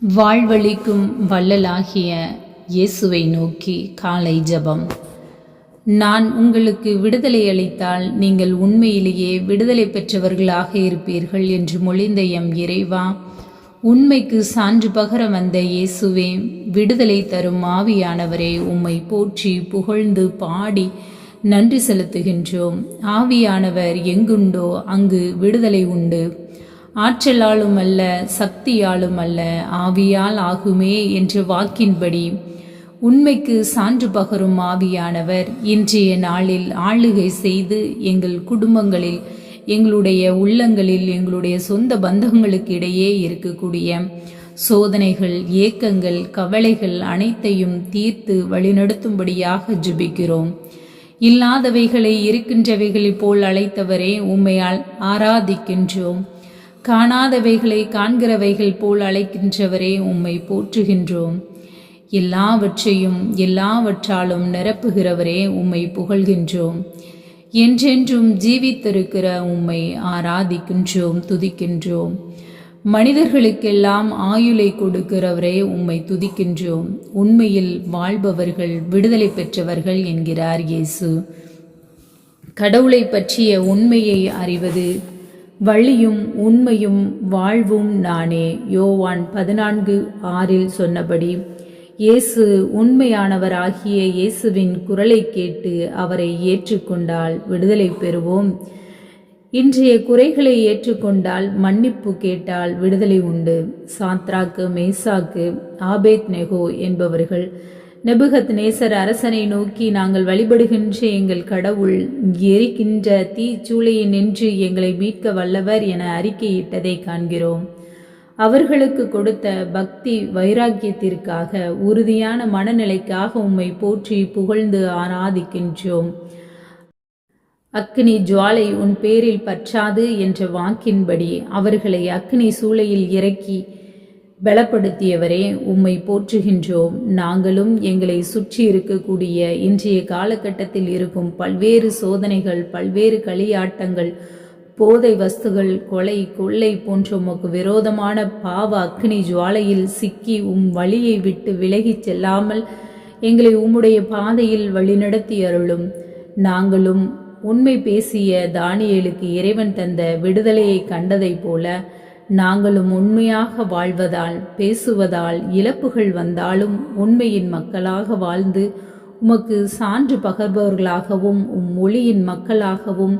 வாழ்வளிக்கும் வள்ளலாகிய இயேசுவை நோக்கி காலை ஜெபம். நான் உங்களுக்கு விடுதலை அளித்தால் நீங்கள் உண்மையிலேயே விடுதலை பெற்றவர்களாக இருப்பீர்கள் என்று மொழிந்த எம் இறைவா, உண்மைக்கு சான்று பகர வந்த இயேசுவே, விடுதலை தரும் ஆவியானவரே, உம்மை போற்றி புகழ்ந்து பாடி நன்றி செலுத்துகின்றோம். ஆவியானவர் எங்குண்டோ அங்கு விடுதலை உண்டு. ஆற்றலாலும் அல்ல, சக்தியாலும் அல்ல, ஆவியால் ஆகுமே என்ற வாக்கின்படி உண்மைக்கு சான்று பகரும் ஆவியானவர் இன்றைய நாளில் ஆளுகை செய்து எங்கள் குடும்பங்களில், எங்களுடைய உள்ளங்களில், எங்களுடைய சொந்த பந்தங்களுக்கு இடையே இருக்கக்கூடிய சோதனைகள், ஏக்கங்கள், கவலைகள் அனைத்தையும் தீர்த்து வழிநடத்தும்படியாக ஜெபிக்கிறோம். இல்லாதவைகளை இருக்கின்றவைகளைப் போல் அழைத்தவரே, உம்மை ஆராதிக்கின்றோம். காணாதவைகளை காண்கிறவைகள் போல் அழைக்கின்றவரே, உம்மை போற்றுகின்றோம். எல்லாவற்றையும் எல்லாவற்றாலும் நிரப்புகிறவரே, உம்மை புகழ்கின்றோம். என்றென்றும் ஜீவித்திருக்கிற உம்மை ஆராதிக்கின்றோம், துதிக்கின்றோம். மனிதர்களுக்கெல்லாம் ஆயுளை கொடுக்கிறவரே, உம்மை துதிக்கின்றோம். உண்மையில் வாழ்பவர்கள் விடுதலை பெற்றவர்கள் என்கிறார் இயேசு. கடவுளை பற்றிய உண்மையை அறிவது வழியும் உண்மையும் வாழ்வும் நானே. யோவான் 14:6 சொன்னபடி இயேசு உண்மையானவராகிய இயேசுவின் குரலை கேட்டு அவரை ஏற்றுக்கொண்டால் விடுதலை பெறுவோம். இன்றைய குறைகளை ஏற்றுக்கொண்டால், மன்னிப்பு கேட்டால் விடுதலை உண்டு. சாத்ராக்கு, மேசாக்கு, ஆபேத்நேகோ என்பவர்கள் நெபுகத்நேசர் அரசனை நோக்கி, நாங்கள் வழிபடுகின்ற எங்கள் கடவுள் எரிக்கின்ற தீச்சூளையை நின்று எங்களை மீட்க வல்லவர் என அறிக்கையிட்டதை காண்கிறோம். அவர்களுக்கு கொடுத்த பக்தி வைராக்கியத்திற்காக, உறுதியான மனநிலைக்காக உம்மை போற்றி புகழ்ந்து ஆராதிக்கின்றோம். அக்னி ஜுவாலை உன் பேரில் பற்றாது என்ற வாக்கின்படி அவர்களை அக்னி சூளையில் இறக்கி பலப்படுத்தியவரே, உம்மை போற்றுகின்றோம். நாங்களும் எங்களை சுற்றி இருக்கக்கூடிய இன்றைய காலகட்டத்தில் இருக்கும் பல்வேறு சோதனைகள், பல்வேறு களியாட்டங்கள், போதை வஸ்துகள், கொலை, கொள்ளை போன்ற உமக்கு விரோதமான பாவ அக்னி ஜுவாலையில் சிக்கி உம் வழியை விட்டு விலகிச் செல்லாமல் எங்களை உம்முடைய பாதையில் வழிநடத்தி அருளும். நாங்களும் உண்மை பேசிய தானியேலுக்கு இறைவன் தந்த விடுதலையை கண்டதைப் போல நாங்களும் உண்மையாக வாழ்வதால், பேசுவதால் இழப்புகள் வந்தாலும் உண்மையின் மக்களாக வாழ்ந்து உமக்கு சான்று பகர்பவர்களாகவும், ஒளியின் மக்களாகவும்,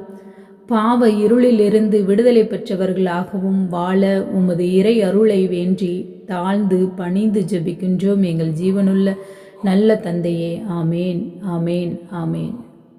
பாவ இருளிலிருந்து விடுதலை பெற்றவர்களாகவும் வாழ உமது இறை அருளை வேண்டி தாழ்ந்து பணிந்து ஜெபிக்கின்றோம் எங்கள் ஜீவனுள்ள நல்ல தந்தையே. ஆமேன், ஆமேன், ஆமேன்.